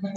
Very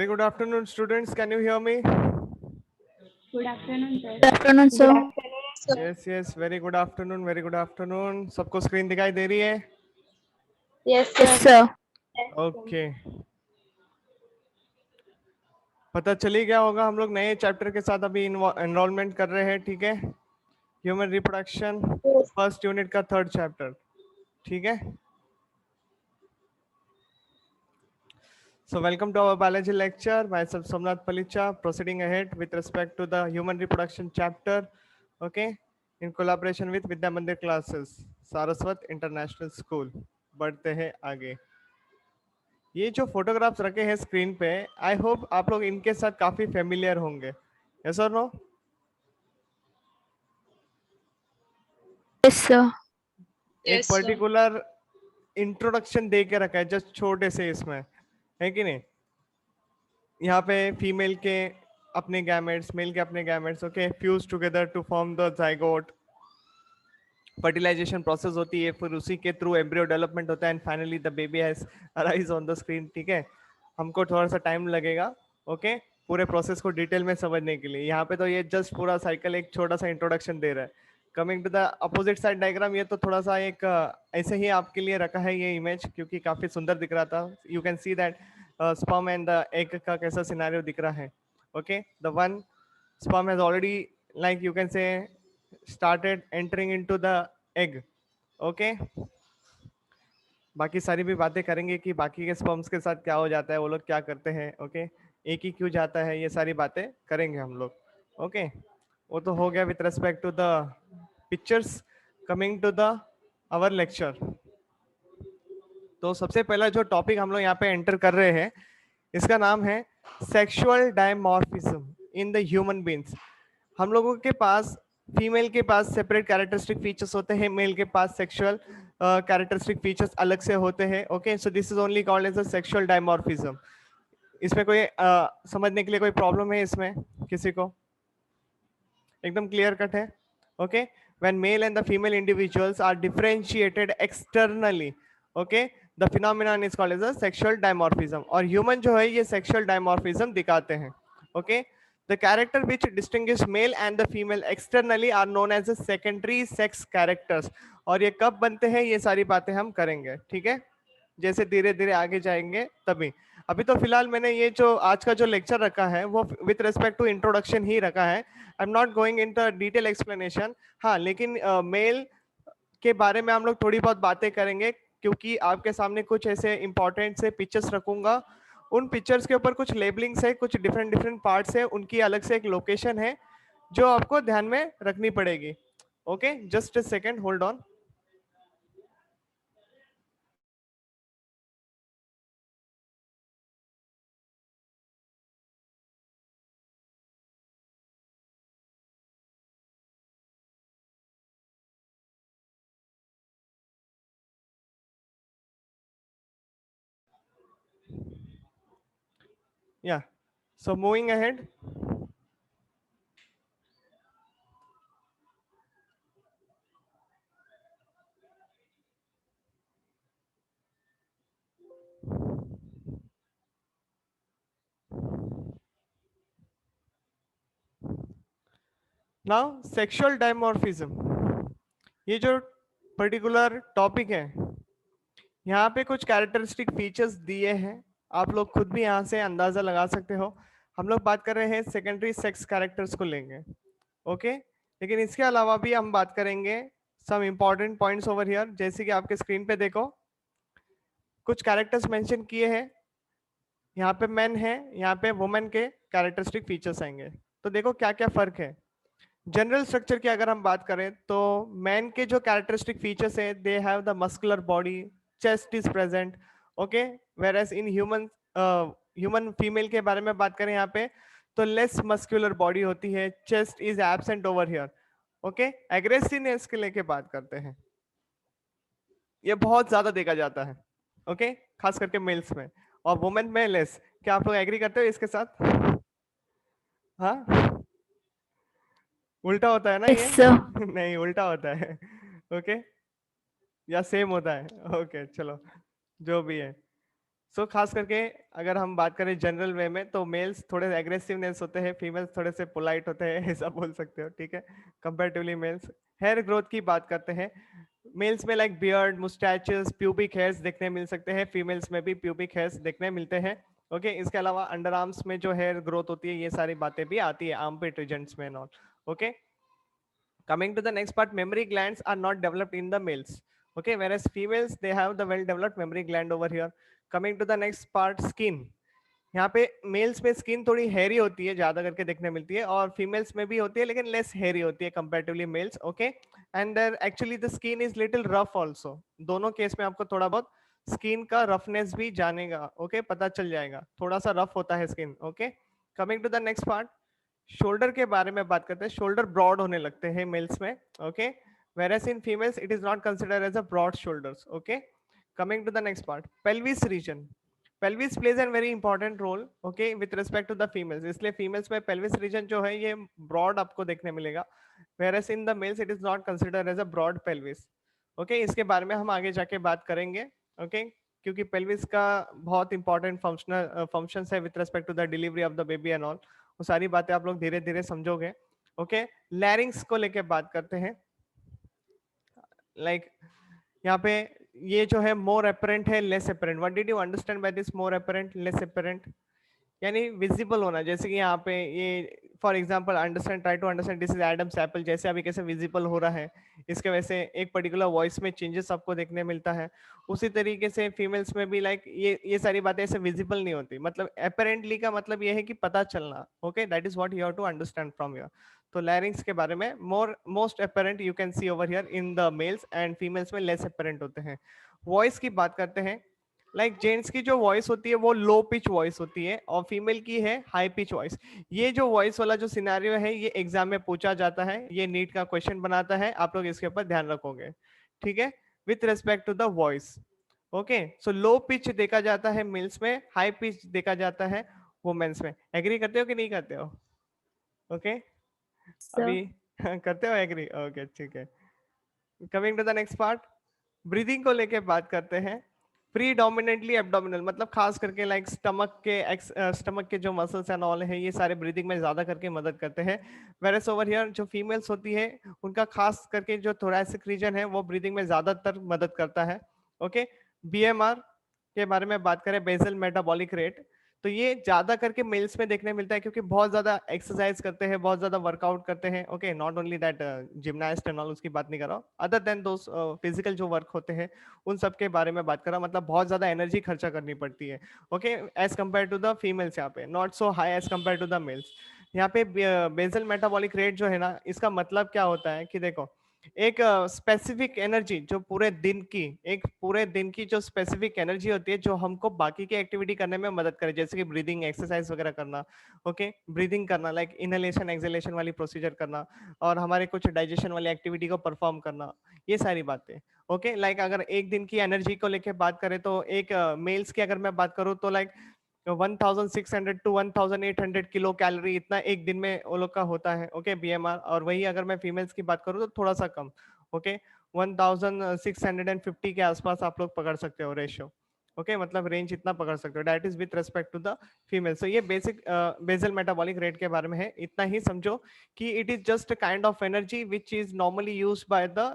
good afternoon, students. Can you hear me? Good afternoon, sir. Good afternoon, sir. Yes, yes. Very good afternoon. Very good afternoon. सबको screen दिखाई दे रही है? Yes, Yes, sir. sir. Okay. पता चली गया होगा हम लोग नए चैप्टर के साथ अभी एनरोलमेंट कर रहे हैं, ठीक है? ह्यूमन रिप्रोडक्शन फर्स्ट यूनिट का थर्ड चैप्टर, ठीक है? So welcome to our biology lecture. Myself Somnath Palicha, proceeding ahead with respect to the human reproduction chapter, okay, in collaboration with Vidya Mandir classes, Saraswat International School. बढ़ते हैं आगे। ये जो photographs रखे हैं screen पे, आई होप आप लोग इनके साथ काफी फेमिलियर होंगे। यस और नो? Yes, sir. एक पर्टिकुलर इंट्रोडक्शन दे के रखा है जस्ट छोटे से इसमें, है कि नहीं? यहाँ पे फीमेल के अपने गैमेट्स, मेल के अपने gametes, okay, fuse together to form the zygote. Fertilization process होती है, फिर उसी के थ्रू एम्ब्रियो डेवलपमेंट होता है and finally the baby has arise on the screen, ठीक है? हमको थोड़ा सा टाइम लगेगा, ओके, पूरे प्रोसेस को डिटेल में समझने के लिए। यहाँ पे तो ये जस्ट पूरा साइकिल एक छोटा सा इंट्रोडक्शन दे रहा है। Coming to the opposite side diagram, ये तो थोड़ा सा एक ऐसे ही आपके लिए रखा है ये इमेज, क्योंकि काफी सुंदर दिख रहा था। You can see that sperm and the egg का कैसा सिनेरियो दिख रहा है, okay? The one sperm has already, like you can say, started entering into the egg, okay? बाकी सारी भी बातें करेंगे कि बाकी के स्पर्म्स के साथ क्या हो जाता है, वो लोग क्या करते हैं, ओके? एक ही क्यों जाता है, ये सारी बातें करेंगे हम लोग, ओके? वो तो हो गया with respect to the pictures. Coming to the our lecture, तो सबसे पहला जो टॉपिक हम लोग यहाँ पे एंटर कर रहे हैं, इसका नाम है sexual dimorphism in the human beings. हम लोगों के पास फीमेल के पास सेपरेट कैरेक्टरिस्टिक फीचर्स होते हैं, मेल के पास सेक्सुअल कैरेक्टरिस्टिक फीचर्स अलग से होते हैं, okay? So this is only called as a sexual dimorphism. इसमें कोई समझने के लिए कोई प्रॉब्लम है इसमें किसी को? एकदम क्लियर कट है, okay? When male and the female individuals are differentiated externally, okay, the phenomenon is called as a sexual dimorphism. और ह्यूमन जो है ये सेक्सुअल डायमॉर्फिज्म दिखाते हैं, okay? The character which distinguish male and the female externally are known as the secondary sex characters। और ये कब बनते हैं, ये सारी बातें हम करेंगे, ठीक है? जैसे धीरे धीरे आगे जाएंगे तभी। अभी तो फिलहाल मैंने ये जो आज का जो लेक्चर रखा है वो विथ रेस्पेक्ट टू इंट्रोडक्शन ही रखा है। I am not going in the detail explanation. हाँ, लेकिन मेल के बारे में हम लोग थोड़ी बहुत बातें करेंगे, क्योंकि आपके सामने कुछ ऐसे इंपॉर्टेंट से पिक्चर्स रखूंगा। उन पिक्चर्स के ऊपर कुछ लेबलिंग्स है, कुछ डिफरेंट डिफरेंट पार्ट्स है, उनकी अलग से एक लोकेशन है जो आपको ध्यान में रखनी पड़ेगी, okay? Just a second, hold on. Yeah, so moving ahead, now sexual dimorphism, ये जो पर्टिकुलर टॉपिक है, यहाँ पे कुछ कैरेक्टरिस्टिक फीचर्स दिए हैं, आप लोग खुद भी यहाँ से अंदाजा लगा सकते हो। हम लोग बात कर रहे हैं सेकेंडरी सेक्स कैरेक्टर्स को लेंगे, ओके। लेकिन इसके अलावा भी हम बात करेंगे some important points over here, जैसे कि आपके स्क्रीन पे देखो कुछ कैरेक्टर्स मेंशन किए हैं, यहाँ पे मेन है, यहाँ पे वुमेन के कैरेक्टरिस्टिक फीचर्स आएंगे। तो देखो क्या क्या फर्क है। जनरल स्ट्रक्चर की अगर हम बात करें तो मैन के जो कैरेक्टरिस्टिक फीचर्स है, they have the muscular body, chest is present, okay. Whereas in human, human female के बारे में बात करें यहाँ पे तो लेस मस्कुलर बॉडी होती है, chest is absent over here, okay. Aggressiveness के लेके बात करते हैं, ये बहुत ज्यादा देखा जाता है, ओके, खास करके मेल्स में, और वुमेन में लेस। क्या आप लोग एग्री करते हो इसके साथ? हाँ, उल्टा होता है ना ये? Yes, sir. नहीं, उल्टा होता है, ओके, या सेम होता है, ओके, चलो जो भी है। सो खास करके अगर हम बात करें जनरल वे में तो मेल्स थोड़े एग्रेसिवनेस होते हैं, फीमेल्स थोड़े से पोलाइट होते हैं, ऐसा बोल सकते हो, ठीक है, कंपेरेटिवली मेल्स। हेयर ग्रोथ की बात करते हैं, मेल्स में like beard, moustaches, pubic hairs देखने मिल सकते हैं, फीमेल्स में भी प्यूबिक हेयर्स देखने मिलते हैं, ओके। इसके अलावा अंडर आर्म्स में जो हेयर ग्रोथ होती है, ये सारी बातें भी आती है आर्मपिट रीजन्स में not, okay. Coming to the next part, memory glands are not developed in the males, okay, whereas females they have the well developed memory gland over here. Coming to the next part, skin, यहाँ पे mails में skin थोड़ी हेरी होती है, ज्यादा करके देखने मिलती है, और फीमेल्स में भी होती है लेकिन लेस हेरी होती है comparatively males, okay. And actually the skin is little rough also, दोनों केस में आपको थोड़ा बहुत स्किन का रफनेस भी जानेगा, ओके, पता चल जाएगा, थोड़ा सा रफ होता है skin, okay. Coming to the next part, shoulder के बारे में बात करते हैं, शोल्डर ब्रॉड होने लगते हैं मेल्स में, okay, whereas in females it is not considered as a broad shoulders, okay. Coming to the next part, pelvis region, pelvis plays a very important role, okay, with respect to the females, इसलिए females में pelvis region जो है ये broad आपको देखने मिलेगा, whereas in the males it is not considered as a broad pelvis, okay। इसके बारे में हम आगे जाके बात करेंगे, okay, क्योंकि pelvis का बहुत इंपॉर्टेंट फंक्शंस है with respect to the delivery of the baby and all, वो सारी बातें आप लोग धीरे धीरे समझोगे, ओके। लैरिंग्स को लेके बात करते हैं, लाइक यहाँ पे ये जो है मोर अपेरेंट है, less apparent, what did you understand by this more apparent less apparent? यानी विजिबल होना, जैसे कि यहाँ पे ये for example understand, try to understand this is Adam's apple, जैसे अभी कैसे विजिबल हो रहा है, इसके वजह से एक पर्टिकुलर वॉइस में चेंजेस आपको देखने मिलता है, उसी तरीके से फीमेल्स में भी लाइक ये सारी बातें ऐसे विजिबल नहीं होती, मतलब अपेरेंटली का मतलब ये है कि पता चलना, okay, that is what you have to understand from here. तो लैरिंग्स के बारे में most apparent you can see over here in the males, and females में लेस अपेरेंट होते हैं। वॉइस की बात करते हैं, लाइक जेंट्स की जो वॉइस होती है वो लो पिच वॉइस होती है, और फीमेल की है हाई पिच वॉइस। ये जो वॉइस वाला जो सिनेरियो है ये एग्जाम में पूछा जाता है, ये नीट का क्वेश्चन बनाता है, आप लोग इसके ऊपर ध्यान रखोगे, ठीक है, with respect to the voice, okay. So low pitch देखा जाता है मेल्स में, हाई पिच देखा जाता है वुमेन्स में। एग्री करते हो कि नहीं करते हो? Okay, Sir. अभी करते हो एग्री, ओके, ठीक है। Coming to the next part, breathing को लेके बात करते हैं। प्रीडोमिनेंटली एब्डोमिनल, मतलब खास करके लाइक स्टमक के जो मसल्स एंड ऑल है, ये सारे ब्रीदिंग में ज्यादा करके मदद करते हैं। वेरस ओवर हियर जो फीमेल्स होती है उनका खास करके जो थोरैसिक रीजन है वो ब्रीदिंग में ज्यादातर मदद करता है, ओके। बीएमआर के बारे में बात करें, बेसल मेटाबॉलिक रेट, तो ये ज्यादा करके मेल्स में देखने मिलता है, क्योंकि बहुत ज्यादा एक्सरसाइज करते हैं, बहुत ज्यादा वर्कआउट करते हैं, okay. Not only that gymnast and all, उसकी बात नहीं कर रहा हूँ, अदर देन दोस फिजिकल जो वर्क होते हैं उन सब के बारे में बात कर रहा हूँ, मतलब बहुत ज्यादा एनर्जी खर्चा करनी पड़ती है, okay, as compare to the females, यहाँ पे not so high as compare to the males. यहाँ पे बेसल मेटाबॉलिक रेट जो है ना, इसका मतलब क्या होता है कि देखो एक स्पेसिफिक एनर्जी जो पूरे दिन की, एक पूरे दिन की जो स्पेसिफिक एनर्जी होती है जो हमको बाकी की एक्टिविटी करने में मदद करे, जैसे कि ब्रीदिंग एक्सरसाइज वगैरह करना, ओके, ब्रीदिंग करना, लाइक इनहेलेशन एक्सहेलेशन वाली प्रोसीजर करना, और हमारे कुछ डाइजेशन वाली एक्टिविटी को परफॉर्म करना, ये सारी बातें, ओके। लाइक अगर एक दिन की एनर्जी को लेके बात करें तो एक मेल्स की अगर मैं बात करूँ तो लाइक 1600 टू 1800 किलो कैलोरी, इतना एक दिन में वो लोग का होता है, ओके, बीएमआर। और वही अगर मैं फीमेल्स की बात करूँ तो थोड़ा सा कम, ओके, 1650 के आसपास आप लोग पकड़ सकते हो रेशियो, ओके मतलब रेंज इतना पकड़ सकते हो, that is with respect to the female. So ये बेसिक बेसल मेटाबॉलिक रेट के बारे में है, इतना ही समझो कि it is just kind of energy which is normally use by the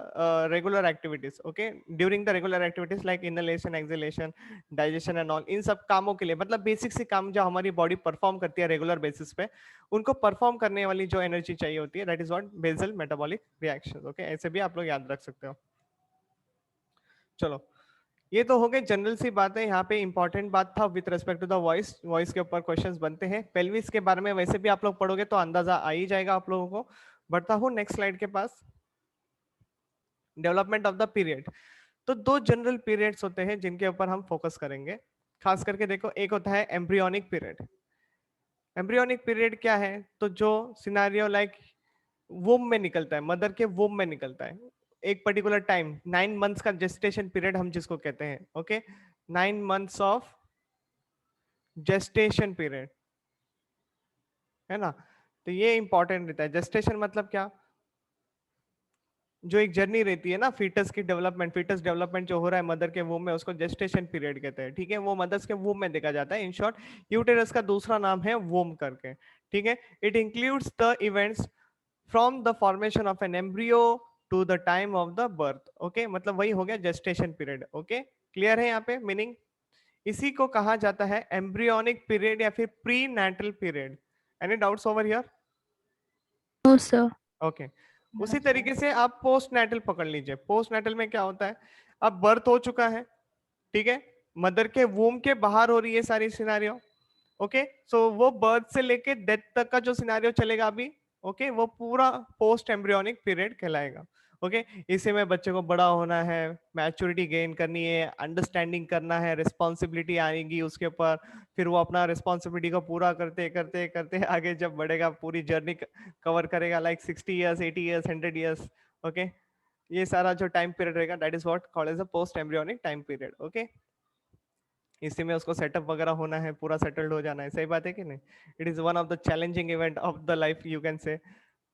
regular activities, okay during the regular activities like inhalation, exhalation, digestion and all. इन सब कामों के लिए मतलब बेसिक से काम जो हमारी बॉडी परफॉर्म करती है रेगुलर बेसिस पे, उनको परफॉर्म करने वाली जो एनर्जी चाहिए होती है, that is what basal metabolic reaction. Okay ऐसे भी आप लोग याद रख सकते हो। चलो ये तो हो गए जनरल सी बातें। यहाँ पे इंपॉर्टेंट बात था with respect to the voice, voice के ऊपर क्वेश्चंस बनते हैं। पेल्विस के बारे में वैसे भी आप लोग पढ़ोगे तो अंदाजा आ ही जाएगा आप लोगों को। बढ़ता हूँ नेक्स्ट स्लाइड के पास। Development of the period. तो दो जनरल पीरियड्स होते हैं जिनके ऊपर हम फोकस करेंगे खास करके। देखो एक होता है एम्ब्रियोनिक पीरियड। एम्ब्रियोनिक पीरियड क्या है, तो जो सिनारियो लाइक वुम में निकलता है, मदर के वुम में निकलता है एक पर्टिकुलर टाइम, 9 मंथ्स का जेस्टेशन पीरियड हम जिसको कहते हैं। Okay 9 months of gestation period है ना। तो ये इंपॉर्टेंट रहता है। जेस्टेशन मतलब क्या, जो एक जर्नी रहती है ना फीटस की डेवलपमेंट, फीटस डेवलपमेंट जो हो रहा है मदर के वूम में, उसको जेस्टेशन पीरियड कहते हैं। ठीक है वो मदर्स के वूम में देखा जाता है। इन शॉर्ट यूटेरस का दूसरा नाम है वूम करके। ठीक है it includes the events from the formation of an embryo to the time of the birth. Okay मतलब वही हो गया जेस्टेशन पीरियड। ओके क्लियर है यहाँ पे मीनिंग। इसी को कहा जाता है एम्ब्रियोनिक पीरियड या फिर prenatal period. Any doubts over here? No sir. Okay उसी तरीके से आप पोस्ट नेटल पकड़ लीजिए। पोस्ट नेटल में क्या होता है, अब बर्थ हो चुका है, ठीक है मदर के वूम के बाहर हो रही है सारी सिनारियो। ओके सो वो बर्थ से लेके डेथ तक का जो सिनारियो चलेगा अभी, ओके वो पूरा पोस्ट एम्ब्रियोनिक पीरियड कहलाएगा। ओके इसी में बच्चे को बड़ा होना है, मैच्योरिटी गेन करनी है, अंडरस्टैंडिंग करना है, रिस्पॉन्सिबिलिटी आएगी उसके ऊपर, फिर वो अपना रिस्पॉन्सिबिलिटी को पूरा करते करते करते आगे जब बढ़ेगा पूरी जर्नी कवर करेगा like 60 years, 80 years, 100 years. Okay ये सारा जो टाइम पीरियड रहेगा that is what called as a post embryonic time period. Okay इसी में उसको सेटअप वगैरह होना है, पूरा सेटल्ड हो जाना है। सही बात है कि नहीं? It is one of the challenging event of the life you can say.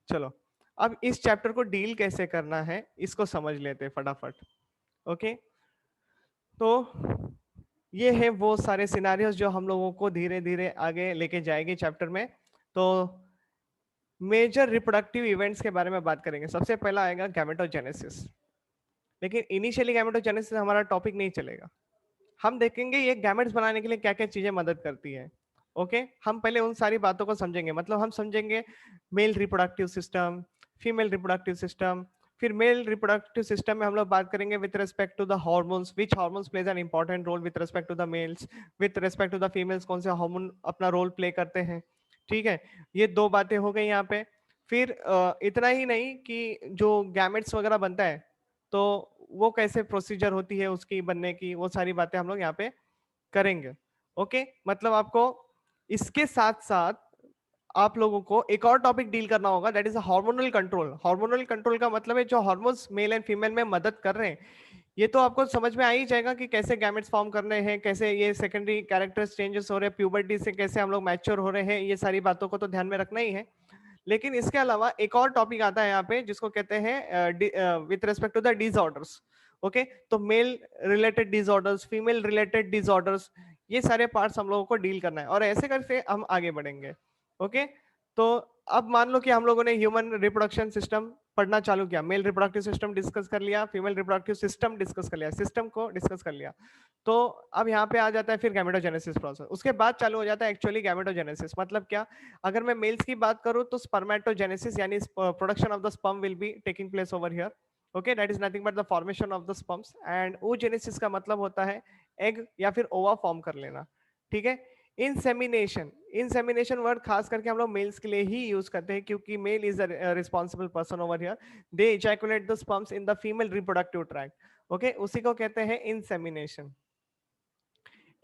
चलो अब इस चैप्टर को डील कैसे करना है इसको समझ लेते हैं फटाफट। ओके तो ये है वो सारे सिनारियोस जो हम लोगों को धीरे धीरे आगे लेके जाएगी चैप्टर में। तो मेजर रिप्रोडक्टिव इवेंट्स के बारे में बात करेंगे। सबसे पहला आएगा गैमेटोजेनेसिस। लेकिन इनिशियली गैमेटोजेनेसिस हमारा टॉपिक नहीं चलेगा। हम देखेंगे ये गैमेट्स बनाने के लिए क्या क्या चीजें मदद करती है। ओके हम पहले उन सारी बातों को समझेंगे। मतलब हम समझेंगे male reproductive system, female reproductive system. फिर मेल रिप्रोडक्टिव सिस्टम में हम लोग बात करेंगे with respect to the hormones, which hormones plays an important role with respect to the males, with respect to the females कौन से हार्मोन अपना role play करते हैं। ठीक है ये दो बातें हो गई यहाँ पे। फिर इतना ही नहीं कि जो गैमेट्स वगैरह बनता है तो वो कैसे प्रोसीजर होती है उसकी बनने की, वो सारी बातें हम लोग यहाँ पे करेंगे। ओके मतलब आपको इसके साथ साथ आप लोगों को एक और टॉपिक डील करना होगा that is hormonal control. Hormonal control का मतलब है जो हार्मोन्स मेल एंड फीमेल में मदद कर रहे हैं। ये तो आपको समझ में आ ही जाएगा कि कैसे गैमेट्स फॉर्म करने हैं, कैसे ये सेकेंडरी कैरेक्टर्स चेंजेस हो रहे हैं, प्यूबर्टी से कैसे हम लोग मैच्योर हो रहे हैं, ये सारी बातों को तो ध्यान में रखना ही है। लेकिन इसके अलावा एक और टॉपिक आता है यहाँ पे जिसको कहते हैं with respect to the disorders. Okay तो male related disorders, female related disorders, ये सारे पार्ट्स हम लोगों को डील करना है और ऐसे करके हम आगे बढ़ेंगे। ओके तो अब मान लो कि हम लोगों ने ह्यूमन रिप्रोडक्शन सिस्टम पढ़ना चालू किया, मेल रिप्रोडक्टिव सिस्टम डिस्कस कर लिया, फीमेल रिप्रोडक्टिव सिस्टम डिस्कस कर लिया, सिस्टम को डिस्कस कर लिया। तो अब यहाँ पे आ जाता है फिर गैमेटोजेनेसिस प्रोसेस। उसके बाद चालू हो जाता है एक्चुअली गैमेटोजेनेसिस। मतलब क्या, अगर मैं मेल्स की बात करूँ तो स्पर्मेटोजेनेसिस यानी production of the sperm will be taking place over here. Okay that is nothing but the formation of the sperms. And oogenesis का मतलब होता है एग या फिर ओवा फॉर्म कर लेना। ठीक है इंसेमिनेशन, इंसेमिनेशन वर्ड खास करके हम लोग मेल्स के लिए ही यूज करते हैं क्योंकि male is the responsible person over here. They ejaculate the sperms in the female reproductive tract. Okay उसी को कहते हैं इंसेमिनेशन।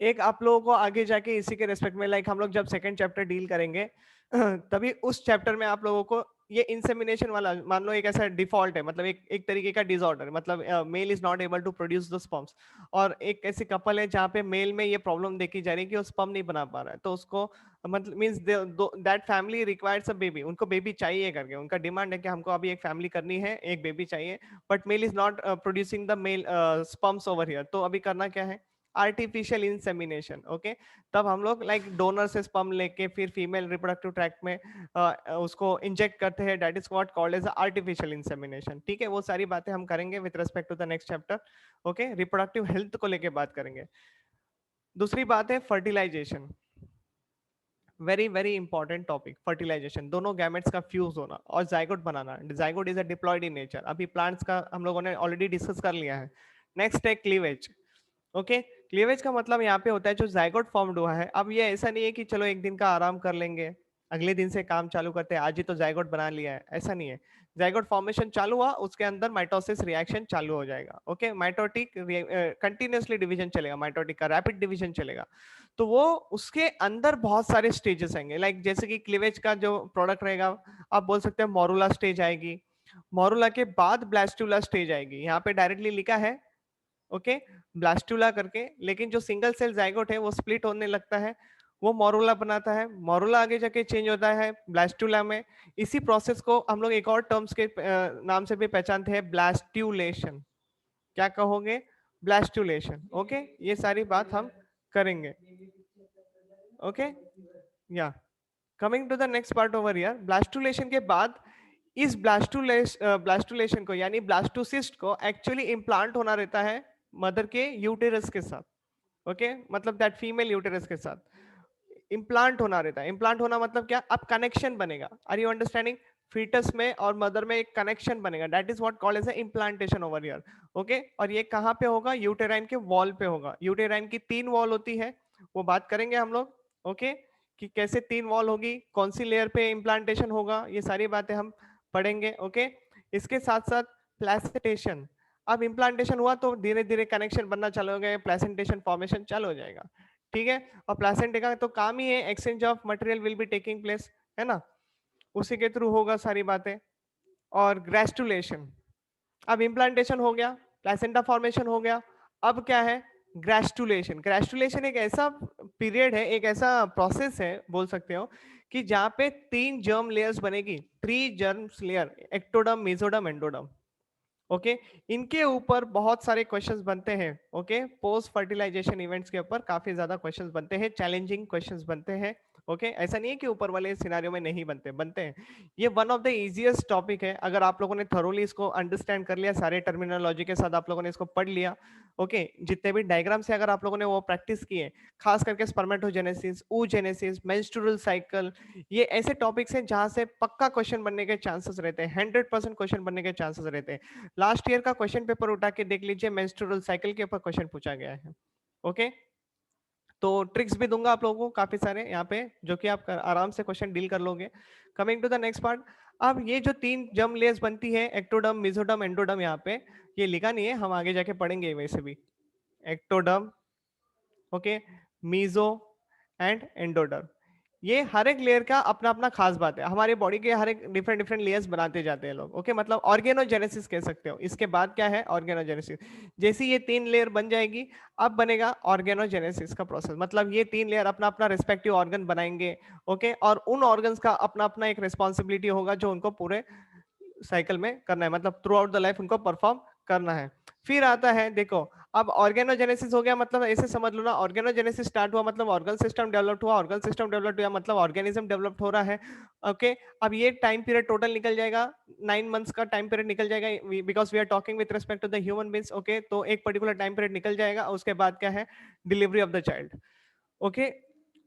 एक आप लोगों को आगे जाके इसी के रेस्पेक्ट में लाइक हम लोग जब सेकंड चैप्टर डील करेंगे तभी उस चैप्टर में आप लोगों को ये इंसेमिनेशन वाला मान लो एक ऐसा डिफॉल्ट है, मतलब एक तरीके का डिसऑर्डर, मतलब male is not able to produce the sperms. और एक ऐसी कपल है जहाँ पे मेल में ये प्रॉब्लम देखी जा रही है कि वो स्पर्म नहीं बना पा रहा है, तो उसको मतलब means that family requires a baby, उनको बेबी चाहिए करके उनका डिमांड है कि हमको अभी एक फैमिली करनी है, एक बेबी चाहिए, but male is not producing the male sperms over here. तो अभी करना क्या है, आर्टिफिशियल इंसेमिनेशन, ओके। तब हम लोग लाइक डोनर से स्पर्म लेके फिर फीमेल रिप्रोडक्टिव ट्रैक्ट में उसको इंजेक्ट करते हैं, that is what called as artificial insemination, ठीक है। वो सारी बातें हम करेंगे with respect to the next chapter, okay. Reproductive health को लेके बात करेंगे। दूसरी बात है fertilization, very very important topic, fertilization, दोनों गैमेट्स का फ्यूज होना और जाइगोट बनाना। Zygote is a diploid in nature, अभी प्लांट्स का हम लोगों ने ऑलरेडी डिस्कस कर लिया है। नेक्स्ट है क्लीवेज, ओके। क्लीवेज का मतलब यहाँ पे होता है जो जाइगोट फॉर्म्ड हुआ है, अब ये ऐसा नहीं है कि चलो एक दिन का आराम कर लेंगे अगले दिन से काम चालू करते हैं, आज ही तो जाइगोट बना लिया है, ऐसा नहीं है। जाइगोट फॉर्मेशन चालू हुआ, उसके अंदर माइटोसिस रिएक्शन चालू हो जाएगा, ओके। माइटोटिक कंटिन्यूअसली डिवीजन चलेगा, माइटोटिक का रैपिड डिवीजन चलेगा। तो वो उसके अंदर बहुत सारे स्टेजेस आएंगे, लाइक जैसे कि क्लीवेज का जो प्रोडक्ट रहेगा, आप बोल सकते हैं मोरुला स्टेज आएगी, मोरुला के बाद ब्लास्टुला स्टेज आएगी, यहाँ पे डायरेक्टली लिखा है, ओके, ब्लास्टुला करके। लेकिन जो सिंगल सेल जाइगोट है वो स्प्लिट होने लगता है, वो मोरुला बनाता है, मोरुला आगे जाके चेंज होता है ब्लास्टुला में। इसी प्रोसेस को हम लोग एक और टर्म्स के नाम से भी पहचानते हैं, ब्लास्ट्यूलेशन। क्या कहोगे? Blastulation, okay. ये सारी बात हम करेंगे, ओके। या coming to the next part over here, blastulation के बाद इस ब्लास्टुलेशन को यानी ब्लास्टोसिस्ट को एक्चुअली इम्प्लांट होना रहता है मदर के यूटेरस के साथ, ओके। मतलब दैट फीमेल यूटेरस के साथ इम्प्लांट होना रहता है। इम्प्लांट होना मतलब क्या? अब कनेक्शन बनेगा, आर यू अंडरस्टैंडिंग? फीटस में और मदर में एक कनेक्शन बनेगा, that is what called as implantation over here, okay. और ये कहाँ पे होगा? यूटेराइन के वॉल पे होगा। यूटेराइन की 3 वॉल होती है, वो बात करेंगे हम लोग, ओके, कि कैसे 3 वॉल होगी, कौन सी लेयर पे इम्प्लांटेशन होगा, ये सारी बातें हम पढ़ेंगे, ओके। इसके साथ साथ प्लेसेंटेशन, अब इम्प्लांटेशन हुआ तो धीरे धीरे कनेक्शन बनना चालू हो गया, प्लेसेंटेशन फॉर्मेशन चालू हो जाएगा, ठीक है। और प्लेसेंटा का तो काम ही है exchange of material will be taking place, है ना, उसी के थ्रू होगा सारी बातें। और ग्रेस्टुलेशन, अब इम्प्लांटेशन हो गया, प्लेसेंटा फॉर्मेशन हो गया, अब क्या है? ग्रेस्टुलेशन। ग्रेस्टुलेशन एक ऐसा पीरियड है, एक ऐसा प्रोसेस है बोल सकते हो, कि जहां पे 3 जर्म लेयर्स बनेगी, 3 germs layer, ectoderm, mesoderm, endoderm, okay. इनके ऊपर बहुत सारे क्वेश्चंस बनते हैं, ओके। पोस्ट फर्टिलाइजेशन इवेंट्स के ऊपर काफी ज्यादा क्वेश्चंस बनते हैं, चैलेंजिंग क्वेश्चंस बनते हैं, ओके। ऐसा नहीं है कि ऊपर वाले सिनेरियो में नहीं बनते, बनते हैं। ये one of the easiest topic है, अगर आप लोगों ने थरोली इसको अंडरस्टैंड कर लिया, सारे टर्मिनोलॉजी के साथ आप लोगों ने इसको पढ़ लिया, ओके। जितने भी डायग्राम से अगर आप लोगों ने वो प्रैक्टिस किए, खास करके स्पर्मेटोजेनेसिस, oogenesis, मेंस्ट्रुअल साइकिल, ये ऐसे टॉपिक्स हैं जहां से पक्का क्वेश्चन बनने के चांसेस रहते हैं, 100% क्वेश्चन बनने के चांसेस रहते हैं। लास्ट ईयर का क्वेश्चन पेपर उठा के देख लीजिए, मेंस्ट्रुअल साइकिल के ऊपर क्वेश्चन पूछा गया है, ओके। तो ट्रिक्स भी दूंगा आप लोगों को काफी सारे यहाँ पे, जो कि आप आराम से क्वेश्चन डील कर लोगे। Coming to the next part, अब ये जो 3 जर्म लेयर्स बनती है, एक्टोडर्म, मेसोडर्म, एंडोडर्म, यहाँ पे ये लिखा नहीं है, हम आगे जाके पढ़ेंगे वैसे भी। Ectoderm, okay, meso and endoderm, ये हर एक लेयर का अपना अपना खास बात है, हमारे बॉडी के हर एक डिफरेंट डिफरेंट लेयर्स बनाते जाते हैं लोग, ओके। मतलब ऑर्गेनोजेनेसिस कह सकते हो। इसके बाद क्या है? ऑर्गेनोजेनेसिस। जैसे ये 3 लेयर बन जाएगी, अब बनेगा ऑर्गेनोजेनेसिस का प्रोसेस, मतलब ये 3 लेयर अपना अपना रिस्पेक्टिव ऑर्गन बनाएंगे, ओके। और उन ऑर्गन्स का अपना अपना एक रिस्पॉन्सिबिलिटी होगा जो उनको पूरे साइकिल में करना है, मतलब थ्रू आउट द लाइफ उनको परफॉर्म करना है। फिर आता है, देखो, अब ऑर्गेनोजेनेसिस हो गया, मतलब ऐसे समझ लो ना, ऑर्गेनोजेनेसिस स्टार्ट हुआ मतलब ऑर्गन सिस्टम डेवलप हुआ, ऑर्गन सिस्टम डेवलप हुआ मतलब ऑर्गेनिज्म डेवलप हो रहा है, ओके। अब ये टाइम पीरियड टोटल निकल जाएगा, 9 मंथ्स का टाइम पीरियड निकल जाएगा, because we are talking with respect to the human beings, okay. तो एक पर्टिकुलर टाइम पीरियड निकल जाएगा, उसके बाद क्या है? Delivery of the child, okay.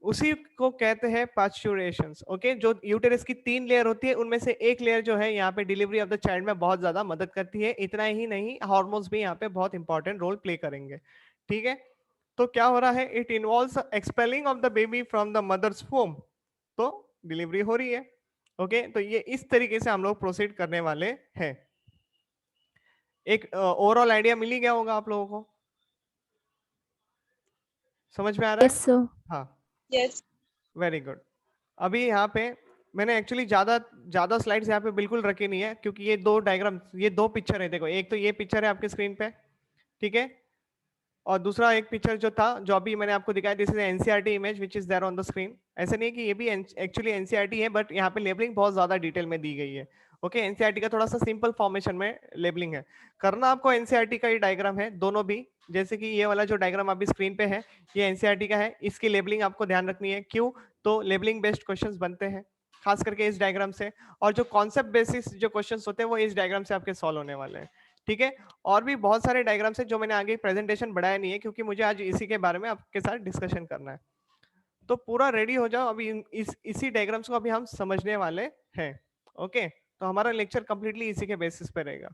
उसी को कहते हैं पास्चुरेशंस, ओके। जो यूटेरस की 3 लेयर होती है, उनमें से एक लेयर जो है यहाँ पे डिलीवरी ऑफ द चाइल्ड में बहुत ज्यादा मदद करती है। इतना ही नहीं, हार्मोन्स भी यहाँ पे बहुत इंपॉर्टेंट रोल प्ले करेंगे, ठीक है। तो क्या हो रहा है? It involves expelling of the baby from the mother's womb, तो डिलीवरी हो रही है, ओके। तो ये इस तरीके से हम लोग प्रोसीड करने वाले हैं। एक ओवरऑल आइडिया मिल ही गया होगा आप लोगों को, समझ में आ रहा Yes, है? sir. हाँ, Yes. Very good. अभी यहाँ पे मैंने एक्चुअली ज्यादा ज्यादा स्लाइड्स यहाँ पे बिल्कुल रखी नहीं है, क्योंकि ये 2 डायग्राम, ये 2 पिक्चर है, देखो, एक तो ये पिक्चर है आपके स्क्रीन पे, ठीक है। और दूसरा एक पिक्चर जो था, जो अभी मैंने आपको दिखाया, this is NCERT image which is there on the screen. ऐसा नहीं है कि ये भी एक्चुअली एनसीईआरटी है, बट यहाँ पे लेबलिंग बहुत ज्यादा डिटेल में दी गई है, ओके, एनसीईआरटी का थोड़ा सा सिंपल फॉर्मेशन में लेबलिंग है। करना आपको एनसीईआरटी का ही डायग्राम है दोनों भी, जैसे कि ये वाला जो डायग्राम अभी स्क्रीन पे है ये एनसीईआरटी का है, इसकी लेबलिंग आपको ध्यान रखनी है। क्यों? तो लेबलिंग बेस्ड क्वेश्चंस बनते हैं खास करके इस डायग्राम से, और जो कॉन्सेप्ट बेसिस जो क्वेश्चंस होते हैं वो इस डायग्राम से आपके सॉल्व होने वाले हैं। ठीक है, और भी बहुत सारे डायग्राम्स है जो मैंने आगे प्रेजेंटेशन बढ़ाया नहीं है क्योंकि मुझे आज इसी के बारे में आपके साथ डिस्कशन करना है। तो पूरा रेडी हो जाओ, अभी इसी डायग्राम्स को अभी हम समझने वाले हैं। ओके, तो हमारा लेक्चर कंप्लीटली इसी के बेसिस पे रहेगा।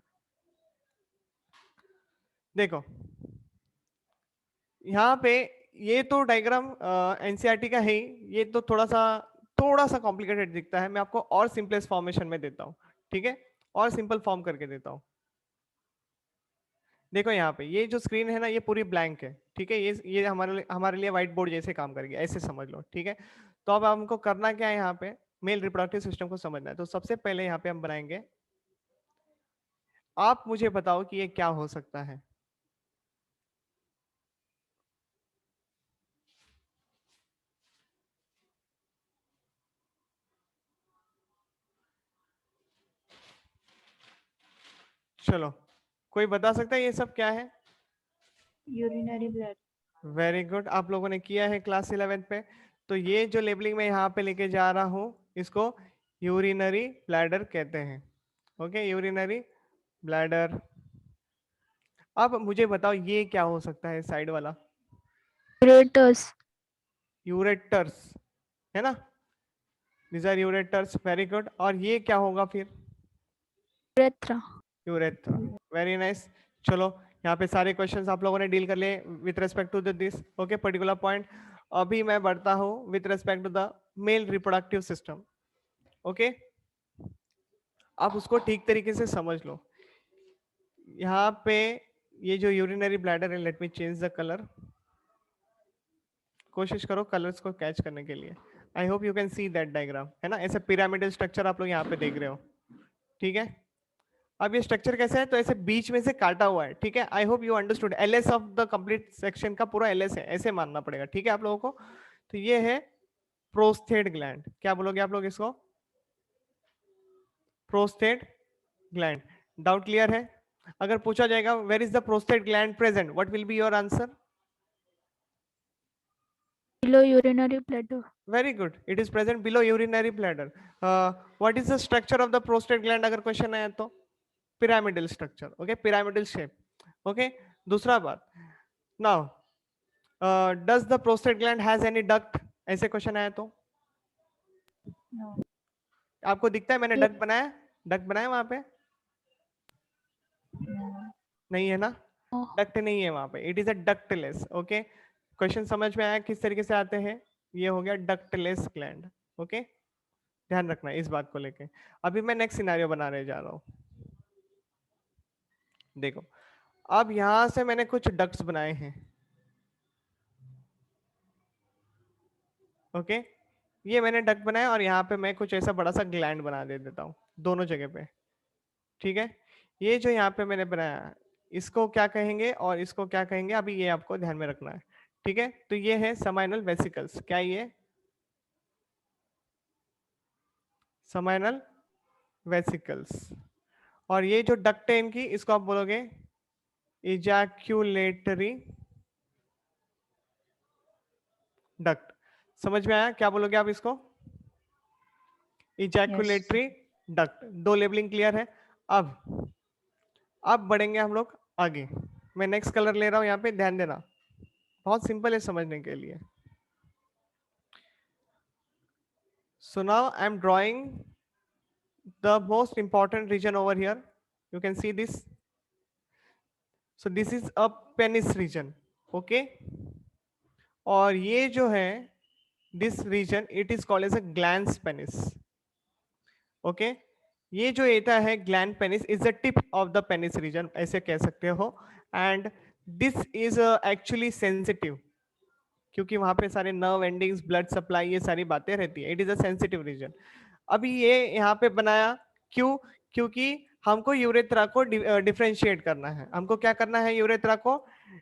देखो यहाँ पे ये तो डायग्राम एनसीईआरटी का है ही, ये तो थोड़ा सा कॉम्प्लिकेटेड दिखता है, मैं आपको और सिंपलेस्ट फॉर्मेशन में देता हूँ। ठीक है, और सिंपल फॉर्म करके देता हूँ। देखो यहाँ पे ये जो स्क्रीन है ना ये पूरी ब्लैंक है। ठीक है, ये हमारे लिए व्हाइट बोर्ड जैसे काम करेगी, ऐसे समझ लो। ठीक है, तो अब हमको करना क्या है, यहाँ पे मेल रिप्रोडक्टिव सिस्टम को समझना है। तो सबसे पहले यहाँ पे हम बनाएंगे, आप मुझे बताओ कि ये क्या हो सकता है। चलो, कोई बता सकता है ये सब क्या है? Urinary blood. वेरी गुड, आप लोगों ने किया है क्लास 11 पे। तो ये जो लेबलिंग मैं यहाँ पे लेके जा रहा हूँ इसको यूरिनरी ब्लैडर कहते हैं। Okay, urinary bladder. अब मुझे बताओ ये क्या हो सकता है साइड वाला? यूरेटस। यूरेटर्स है ना, these are ureters, very good. और ये क्या होगा फिर? यूरेथ्रा। Urethra, very nice. चलो, यहाँ पे सारे क्वेश्चंस आप लोगों ने डील कर लिए with respect to this okay particular point. अभी मैं बढ़ता हूँ with respect to the male reproductive system. Okay, आप उसको ठीक तरीके से समझ लो। यहाँ पे ये जो यूरिनरी ब्लैडर है, let me change the colour, कोशिश करो कलर्स को कैच करने के लिए। I hope you can see that diagram, है ना, ऐसे पिरामिडल स्ट्रक्चर आप लोग यहाँ पे देख रहे हो। ठीक है, अब ये स्ट्रक्चर कैसा है, तो ऐसे बीच में से काटा हुआ है। ठीक है, I hope you understood, LS of the complete section का पूरा एलएस है, ऐसे मानना पड़ेगा। ठीक है आप लोगों को, तो ये है प्रोस्थेट ग्लैंड। क्या बोलोगे आप लोग इसको? प्रोस्थेट ग्लैंड। डाउट क्लियर है? अगर पूछा जाएगा where is the prostate gland present, what will be your answer? Below urinary bladder. Very good, it is present below urinary bladder. What is the structure of the prostate gland, अगर question आया तो? Pyramidal structure. Okay, pyramidal shape. Okay, दूसरा बात, now does the prostate gland has any duct, ऐसे question आया तो? No. आपको दिखता है मैंने डक्ट बनाया? डक्ट बनाया वहां पे? नहीं है ना, डक्ट नहीं है वहां पे, it is a ductless. Okay, question समझ में आया किस तरीके से आते हैं? ये हो गया डक्टलेस ग्लैंड। ओके, ध्यान रखना इस बात को लेके। अभी मैं नेक्स्ट सिनेरियो बनाने जा रहा हूँ। देखो, अब यहां से मैंने कुछ डक्ट्स बनाए हैं। ओके, ये मैंने डक्ट बनाया और यहाँ पे मैं कुछ ऐसा बड़ा सा ग्लैंड बना दे देता हूँ दोनों जगह पे। ठीक है, ये जो यहाँ पे मैंने बनाया इसको क्या कहेंगे और इसको क्या कहेंगे, अभी ये आपको ध्यान में रखना है। ठीक है, तो ये है समाइनल वेसिकल्स। क्या ये समाइनल वेसिकल्स? और ये जो डक्ट है इनकी, इसको आप बोलोगे इजैक्यूलेटरी डक्ट। समझ में आया क्या बोलोगे आप इसको? Ejaculatory duct. दो लेबलिंग क्लियर है। अब बढ़ेंगे हम लोग आगे। मैं नेक्स्ट कलर ले रहा हूं, यहाँ पे ध्यान देना, बहुत सिंपल है समझने के लिए। So now I'm drawing the most important region over here. You can see this. So this is a penis region. Okay. और ये जो है this region it is called as a glans penis. Okay. ये जो एटा है gland penis is the tip of the penis region, ऐसे कह सकते हो। And this is actually sensitive, क्योंकि वहां पे सारे नर्व एंडिंग्स, ब्लड सप्लाई, ये सारी बातें रहती है। It is a sensitive region. अभी ये यहाँ पे बनाया क्यों? क्योंकि हमको यूरेथ्रा को डिफरेंशिएट करना है। हमको क्या करना है? यूरेथ्रा को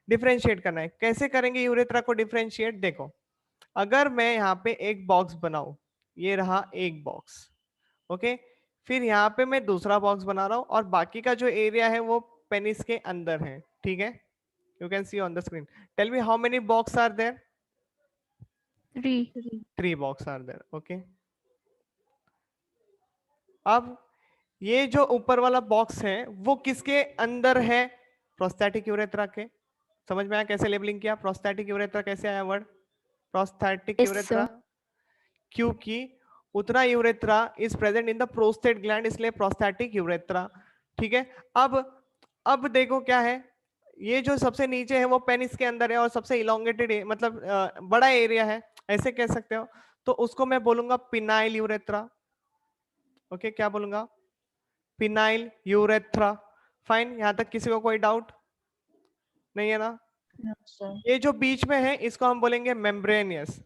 डिफरेंशिएट करना है। कैसे करेंगे यूरेथ्रा को डिफरेंशिएट? देखो, अगर मैं यहाँ पे एक बॉक्स बनाऊं, ये रहा एक बॉक्स। ओके, फिर यहाँ पे मैं दूसरा बॉक्स बना रहा हूँ और बाकी का जो एरिया है वो पेनिस के अंदर है, ठीक है। You can see on the screen. Tell me how many box are there? 3. 3 box are there, okay. अब ये जो ऊपर वाला बॉक्स है वो किसके अंदर है? प्रोस्थेटिक यूरेथ्रा के। समझ में आया कैसे लेबलिंग किया? प्रोस्थेटिक यूरेथ्रा कैसे आया word prosthetic Yes, urethra? sir. क्योंकि उतना urethra is present in the prostate gland, इसलिए प्रोस्थेटिक यूरेथ्रा, ठीक है। अब देखो क्या है, ये जो सबसे नीचे है वो पेनिस के अंदर है और सबसे इलोंगेटेड मतलब बड़ा एरिया है, ऐसे कह सकते हो। तो उसको मैं बोलूंगा पिनाइल यूरेथ्रा, ओके। क्या बोलूंगा? Phenyl urethra. फाइन, यहां तक किसी को कोई डाउट नहीं है ना? No, sir. ये जो बीच में है इसको हम बोलेंगे मेम्ब्रेनियस,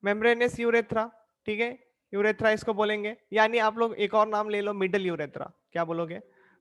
मेम्ब्रेनियस यूरेथ्रा, ठीक है। यूरेथ्रा इसको बोलेंगे, यानी आप लोग एक और नाम ले लो, मिडल यूरेथ्रा। क्या बोलोगे?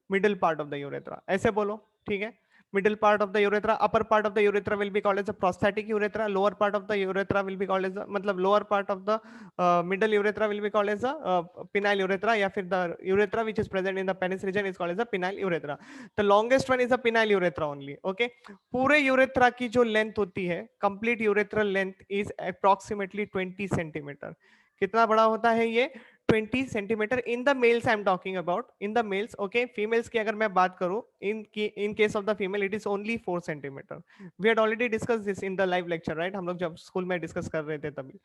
Middle part of the urethra, ऐसे बोलो, ठीक है। Middle part of the urethra, upper part of the urethra will be called as the prostatic urethra, lower part of the urethra will be called as मतलब lower part of the middle urethra will be called as the penile urethra, या फिर the urethra which is present in the penis region is called as the penile urethra. The longest one is the penile urethra only, okay. पूरे urethra की जो length होती है, complete urethral length is approximately 20 centimeter. कितना बड़ा होता है ये? 20 centimeter in the males I am talking about, in the males, okay. Females की अगर मैं बात करूं, in case of the female it is only 4 centimeter. We had already discuss this in the live lecture, right? हम लोग जब school में discuss कर रहे थे तभी।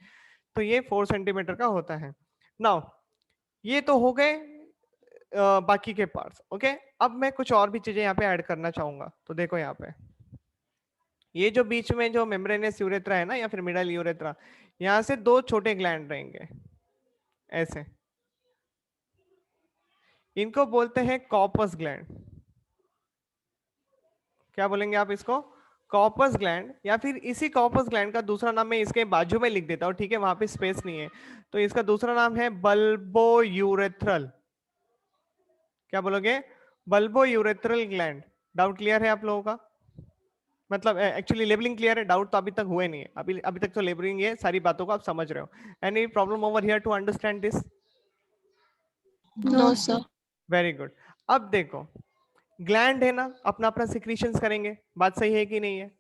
तो ये 4 सेंटीमीटर का होता है। नाउ ये तो हो गए बाकी के पार्ट्स, ओके। अब मैं कुछ और भी चीजें यहाँ पे ऐड करना चाहूंगा। तो देखो यहाँ पे ये जो बीच में जो मेम्ब्रेनियस यूरेथ्रा है ना, या फिर मिडल यूरेथ्रा, यहाँ से 2 छोटे ग्लैंड रहेंगे ऐसे, इनको बोलते हैं कॉर्पस ग्लैंड। क्या बोलेंगे आप इसको? कॉर्पस ग्लैंड, या फिर इसी कॉर्पस ग्लैंड का दूसरा नाम मैं इसके बाजू में लिख देता हूँ, ठीक है, वहां पे स्पेस नहीं है। तो इसका दूसरा नाम है बल्बो यूरेथ्रल। क्या बोलोगे? Bulbo urethral gland. Doubt clear है आप लोगों का? मतलब एक्चुअली लेबलिंग क्लियर है, डाउट तो अभी तक हुए नहीं है, अभी तक तो लेबलिंग है, सारी बातों को आप समझ रहे हो। Any problem over here to understand this? No, sir. Very good. अब देखो, ग्लैंड है ना, अपना अपना सिक्रीशंस करेंगे, बात सही है कि नहीं है?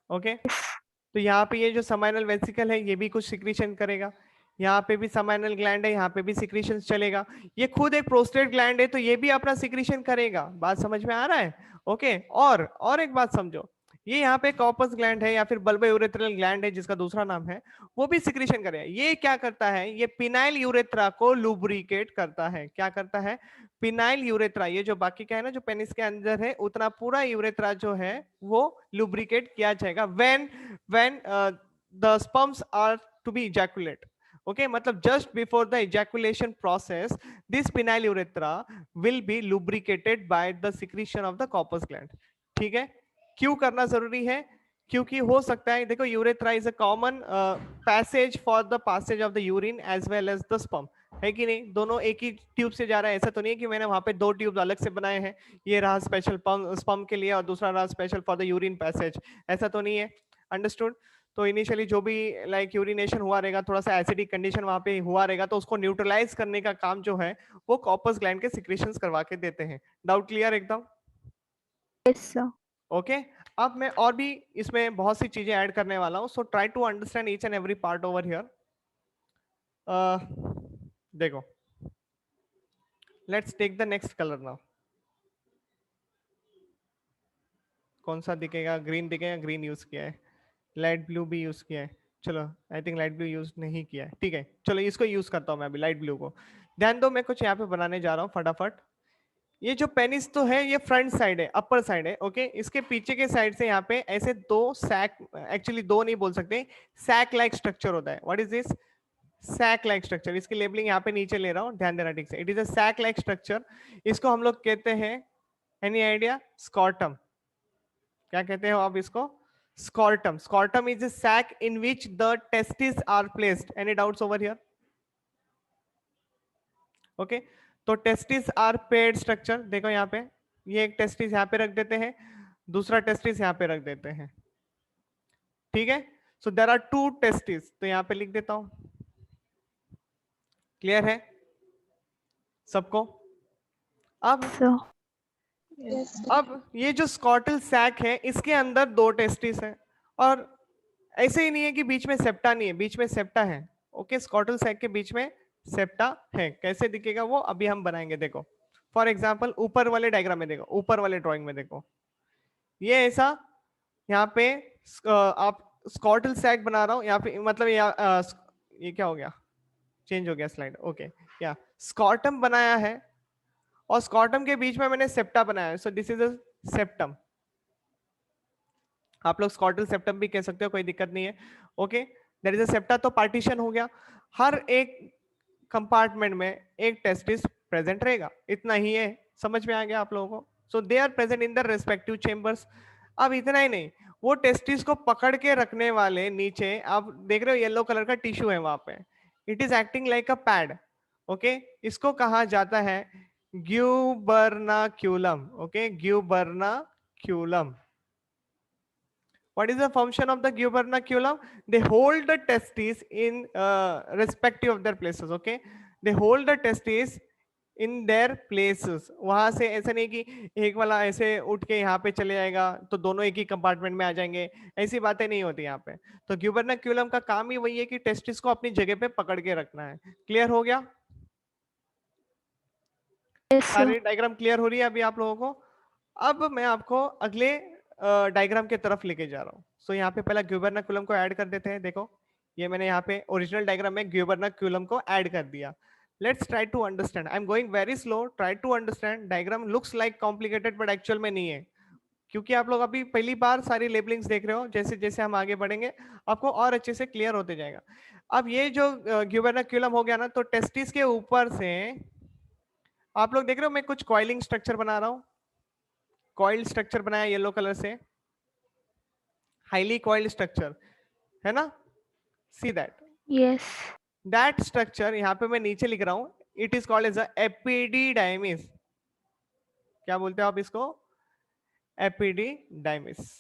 ओके। तो यहाँ पे ये जो समाइनल वेसिकल है ये भी कुछ सिक्रीशन करेगा, यहाँ पे भी समाइनल ग्लैंड है, यहाँ पे भी सिक्रीशन चलेगा। ये खुद एक प्रोस्टेट ग्लैंड है तो ये भी अपना सिक्रीशन करेगा। बात समझ में आ रहा है? ओके। और एक बात समझो, ये यहाँ पे कॉर्पस ग्लैंड है या फिर बल्बो यूरेथ्रल ग्लैंड है जिसका दूसरा नाम है, वो भी सिक्रीशन करेगा। ये क्या करता है? ये पिनाइल यूरेथ्रा को लुब्रिकेट करता है। क्या करता है? पिनाइल यूरेथ्रा, ये जो बाकी का है ना, जो पेनिस के अंदर है, उतना पूरा यूरेथ्रा जो है वो लुब्रिकेट किया जाएगा when the sperms are to be ejaculate, okay, मतलब just before the ejaculation process this penile urethra will be lubricated by the secretion of the corpus gland, ठीक है। क्यों करना जरूरी है? क्योंकि हो सकता है, देखो, urethra is a common passage for the passage of the urine as well as the sperm, है कि नहीं? दोनों एक ही ट्यूब से जा रहा है, ऐसा तो नहीं है कि मैंने वहां पे 2 ट्यूब अलग से बनाए हैं, ये रहा स्पेशल स्पर्म के लिए और दूसरा रहा special for the urine passage, ऐसा तो नहीं है। अंडरस्टूड? तो इनिशियली जो भी लाइक यूरिनेशन हुआ रहेगा, थोड़ा सा एसिडिक कंडीशन वहां पे हुआ रहेगा, तो उसको न्यूट्रलाइज करने का काम जो है वो कॉर्पस ग्लैंड के सिक्रेशंस करवा के देते हैं। डाउट क्लियर एकदम? Yes, sir. ओके। अब मैं और भी इसमें बहुत सी चीजें ऐड करने वाला हूँ, so try to understand each and every part over here. देखो, let's take the next colour now. कौन सा दिखेगा? ग्रीन दिखेगा, ग्रीन यूज किया है। लाइट ब्लू भी यूज किया है, चलो I think light blue use नहीं किया है, ठीक है। चलो इसको यूज करता हूँ मैं अभी, लाइट ब्लू को। ध्यान दो, मैं कुछ यहाँ पे बनाने जा रहा हूँ फटाफट। ये जो पेनिस तो है ये फ्रंट साइड है, अपर साइड है, ओके। इसके पीछे के साइड से यहाँ पे ऐसे 2 सैक, एक्चुअली 2 नहीं बोल सकते, सैक लाइक स्ट्रक्चर होता है। What is this? Sac like structure. इसकी लेबलिंग यहाँ पे नीचे ले रहा हूँ, ध्यान देना ठीक से। It is a sac like structure. इसको हम लोग कहते हैं, एनी आइडिया? स्कॉर्टम। क्या कहते हो आप इसको? Scrotum. Scrotum is a sac in which the testis are placed. Any doubts over here? Okay. तो टेस्टिस आर पेयर्ड स्ट्रक्चर। देखो यहाँ पे, ये एक टेस्टिस यहाँ पे रख देते हैं, दूसरा टेस्टिस यहाँ पे रख देते हैं, ठीक है। सो देयर आर 2 टेस्टिस, तो यहाँ पे लिख देता हूं, क्लियर है सबको? अब So, अब ये जो स्कॉटल सैक है इसके अंदर 2 टेस्टिस है और ऐसे ही नहीं है कि बीच में सेप्टा नहीं है, बीच में सेप्टा है। ओके, स्कॉटल सैक के बीच में सेप्टा है। कैसे दिखेगा वो अभी हम बनाएंगे। देखो फॉर एग्जांपल ऊपर वाले डायग्राम में देखो, ऊपर वाले ड्राइंग में देखो, ये ऐसा यहाँ पे आप स्कॉटल सैक बना रहा हूँ यहाँ पे, मतलब ये क्या हो गया, चेंज हो गया स्लाइड। ओके, या स्कॉटम बनाया है और स्कॉटम के बीच में मैंने सेप्टा बनाया है। सो दिस इज अ सेप्टम। आप लोग स्कॉटल सेप्टम भी कह सकते हो, कोई दिक्कत नहीं है। Okay, there is a septa, तो पार्टीशन हो गया। हर एक कंपार्टमेंट में एक टेस्टिस प्रेजेंट रहेगा, इतना ही है। समझ में आ गया आप लोगों को? So they are present in the respective chambers. अब इतना ही नहीं, वो टेस्टिस को पकड़ के रखने वाले नीचे आप देख रहे हो येलो कलर का टिश्यू है वहां पे, it is acting like a pad. Okay, इसको कहा जाता है ग्यूबर्नाक्यूलम। Okay, ग्यूबर्नाक्यूलम। What is the function of the gubernaculum? They hold the testes in respective of their places. Okay, they hold the testes in their places. वहां से ऐसा नहीं कि एक वाला ऐसे उठ के यहाँ पे चले जाएगा तो दोनों एक ही कंपार्टमेंट में आ जाएंगे, ऐसी बातें नहीं होती यहाँ पे। तो ग्यूबर्नाक्यूलम का काम ही वही है कि टेस्टिस को अपनी जगह पे पकड़ के रखना है। क्लियर हो गया? yes, sir. सारी डायग्राम क्लियर हो रही है अभी आप लोगों को? अब मैं आपको अगले डायग्राम के तरफ लेके जा रहा हूँ। सो यहाँ पे पहला ग्यूबर्नाक्यूलम को ऐड कर देते हैं। देखो ये मैंने यहाँ पे ओरिजिनल डायग्राम में ग्यूबर्नाक्यूलम को ऐड कर दिया। Let's try to understand. I am going very slow, try to understand. Diagram looks like complicated but actual में नहीं है, क्योंकि आप लोग अभी पहली बार सारी लेबलिंग्स देख रहे हो। जैसे जैसे हम आगे बढ़ेंगे आपको और अच्छे से क्लियर होते जाएगा। अब ये जो ग्यूबर्नाक्यूलम हो गया ना, तो टेस्टिस के ऊपर से आप लोग देख रहे हो मैं कुछ कॉइलिंग स्ट्रक्चर बना रहा हूँ। कॉइल्ड स्ट्रक्चर बनाया येलो कलर से, हाईली कॉइल्ड स्ट्रक्चर है ना? सी Yes. दैट स्ट्रक्चर यहाँ पे मैं नीचे लिख रहा हूँ, it is called as epididymis. क्या बोलते हो आप इसको? Epididymis.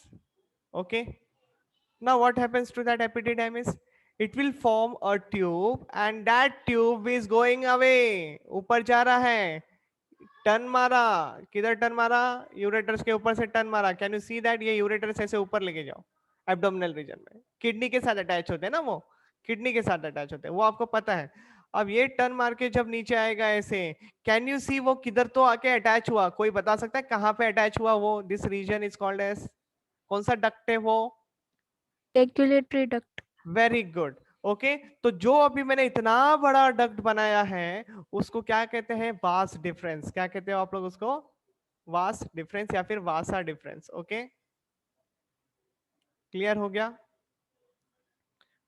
Okay, now what happens to that epididymis? It will form a tube and that tube is going away, ऊपर जा रहा है। टर्न मारा, किधर टर्न मारा? यूरेटर्स के ऊपर से टर्न मारा। Can you see that? ये यूरेटर्स ऐसे ऊपर लेके जाओ एब्डोमिनल रीजन में, किडनी के साथ अटैच होते हैं ना, वो किडनी के साथ अटैच होते हैं, वो आपको पता है। अब ये टर्न मार के जब नीचे आएगा ऐसे, कैन यू सी वो किधर तो आके अटैच हुआ? कोई बता सकता है कहाँ पे अटैच हुआ वो? This region is called as, कौन सा डक्ट है वो? Regulatory duct. Very good. Okay, तो जो अभी मैंने इतना बड़ा डक्ट बनाया है उसको क्या कहते हैं? Vas deferens. क्या कहते हो आप लोग उसको? वास डिफरेंस या फिर वासा डिफरेंस। ओके, क्लियर हो गया?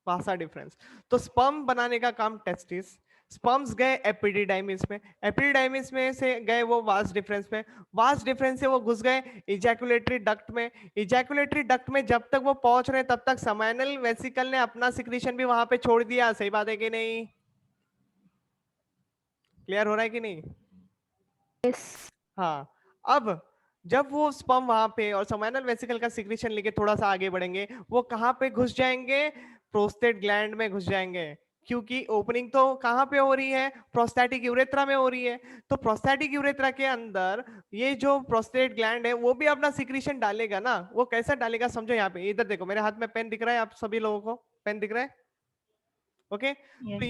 वासा डिफरेंस। तो स्पर्म बनाने का काम टेस्टिस, स्पर्म्स गए एपिडिडाइमिस में, एपिडिडाइमिस में से गए वो वास डिफरेंस में, वास डिफरेंस से वो घुस गए इजैकुलेटरी डक्ट में, इजैकुलेटरी डक्ट में जब तक वो पहुंच रहे तब तक समाइनल वेसिकल ने अपना सिक्रीशन भी वहां पे छोड़ दिया। सही बात है कि नहीं? क्लियर हो रहा है कि नहीं? Yes. हाँ, अब जब वो स्पर्म वहां पे और समाइनल वेसिकल का सिक्रीशन लेके थोड़ा सा आगे बढ़ेंगे, वो कहां पे घुस जाएंगे? प्रोस्टेट ग्लैंड में घुस जाएंगे, क्योंकि ओपनिंग तो कहां पे हो रही है? प्रोस्टैटिक यूरेथ्रा में हो रही है। तो प्रोस्टैटिक यूरेथ्रा के अंदर ये जो प्रोस्टेट ग्लैंड है वो भी अपना सिक्रीशन डालेगा ना। वो कैसा डालेगा समझो, यहाँ पे इधर देखो, मेरे हाथ में पेन दिख रहा है, आप सभी लोगों को पेन दिख रहा है? ओके, तो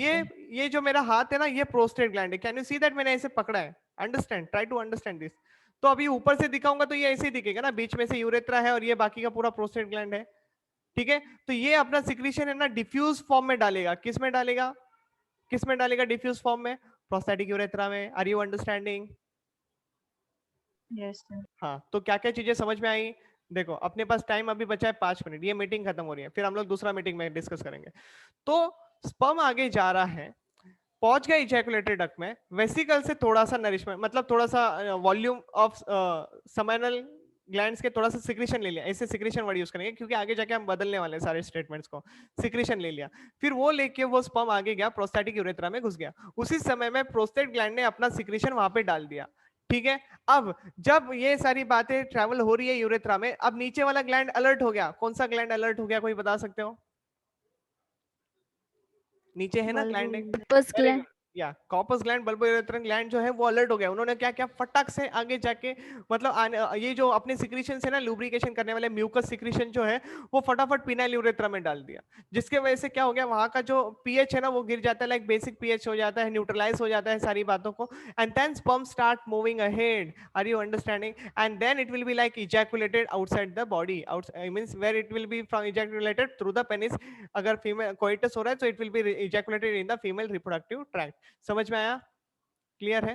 ये जो मेरा हाथ है ना, ये प्रोस्टेट ग्लैंड है। Can you see that? मैंने ऐसे पकड़ा है। Understand, try to understand this. तो अभी ऊपर से दिखाऊंगा तो ये ऐसे ही दिखेगा ना, बीच में से यूरेथ्रा है और ये बाकी का पूरा प्रोस्टेट ग्लैंड है। ठीक है, तो ये अपना सिक्रीशन है ना डिफ्यूज फॉर्म में डालेगा। किस में डालेगा? किस में डालेगा डिफ्यूज फॉर्म में? प्रोस्टैटिक यूरेथ्रा में। Are you understanding? Yes, sir. हाँ, तो क्या क्या चीजें समझ में आई? देखो अपने पास टाइम अभी बचा है 5 मिनट, ये मीटिंग खत्म हो रही है, फिर हम लोग दूसरा मीटिंग में डिस्कस करेंगे। तो स्पर्म आगे जा रहा है, पहुंच गया इजैकुलेटरी डक्ट में, वेसिकल से थोड़ा सा नरिशमेंट, मतलब थोड़ा सा वॉल्यूम ऑफ समाइनल ग्लैंड्स के थोड़ा सा सिक्रीशन ले लिया। ऐसे सिक्रीशन वर्ड यूज करेंगे क्योंकि आगे जाके हम बदलने वाले हैं सारे स्टेटमेंट्स को। सिक्रीशन ले लिया, फिर वो लेके वो स्पर्म आगे गया, प्रोस्टैटिक यूरेथ्रा में घुस गया। उसी समय में प्रोस्टेट ग्लैंड ने अपना सिक्रीशन वहां पे डाल दिया। ठीक है, अब जब ये सारी बातें ट्रेवल हो रही है यूरेथ्रा में, अब नीचे वाला ग्लैंड अलर्ट हो गया। कौन सा ग्लैंड अलर्ट हो गया, कोई बता सकते हो? नीचे है ना ग्लैंड एक? Corpus very gland. गुड, या कॉर्पस ग्लैंड बल्बोयूरेथ्रल ग्लैंड जो है वो अलर्ट हो गया, उन्होंने क्या क्या फटाक से आगे जाके मतलब ये जो अपने सिक्रीशन से ना लुब्रिकेशन करने वाले म्यूकस सिक्रीशन जो है वो फटाफट पिनाइल यूरेथ्रा में डाल दिया, जिसके वजह से क्या हो गया वहां का जो पीएच है ना वो गिर जाता है, लाइक बेसिक पीएच हो जाता है, न्यूट्रलाइज हो जाता है सारी बातों को, and then sperm start moving ahead, are you understanding, and then it will be like ejaculated outside the body, out means where it will be from ejaculated through the penis, अगर female coitus हो रहा है तो it will be ejaculated in the female reproductive tract. समझ में आया? Clear है?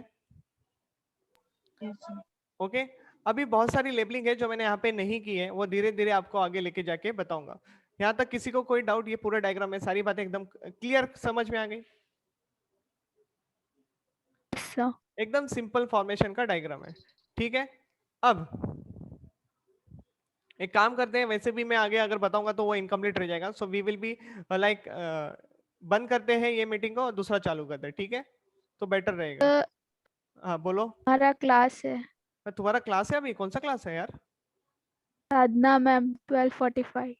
Okay अभी बहुत सारी लेबलिंग है जो मैंने यहाँ पे नहीं की है, वो धीरे धीरे आपको आगे लेके जाके बताऊंगा। यहाँ तक किसी को कोई डाउट? ये पूरा डायग्राम है, सारी बातें एकदम क्लियर समझ में आ गई? Yes, sir. एकदम सिंपल फॉर्मेशन का डायग्राम है, ठीक है। अब एक काम करते हैं, वैसे भी मैं आगे अगर बताऊंगा तो वो इनकम्प्लीट रह जाएगा, so we will be like बंद करते हैं ये मीटिंग को और दूसरा चालू करते हैं, ठीक है? तो बेटर रहेगा। सर, हाँ बोलो। हमारा क्लास है। तुम्हारा क्लास है अभी? कौन सा क्लास है यार? साधना मैम 12:45।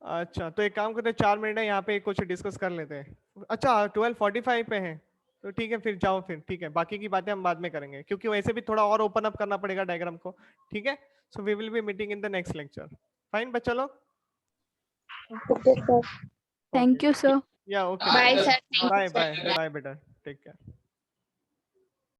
अच्छा तो एक काम करते हैं, 4 मिनट है यहाँ पे कुछ डिस्कस कर लेते हैं। अच्छा 12:45 पे है, तो ठीक है फिर जाओ फिर, ठीक है बाकी की बातें हम बाद में करेंगे क्योंकि वैसे भी थोड़ा और ओपन अप करना पड़ेगा डायग्राम को, ठीक है। So we will be meeting in the next lecture. Fine बच्चा लोग? Okay, sir. Okay thank you sir. या ओके Bye, बेटा, sir. Thank you, bye sir. Bye bye बेटा, टेक केयर।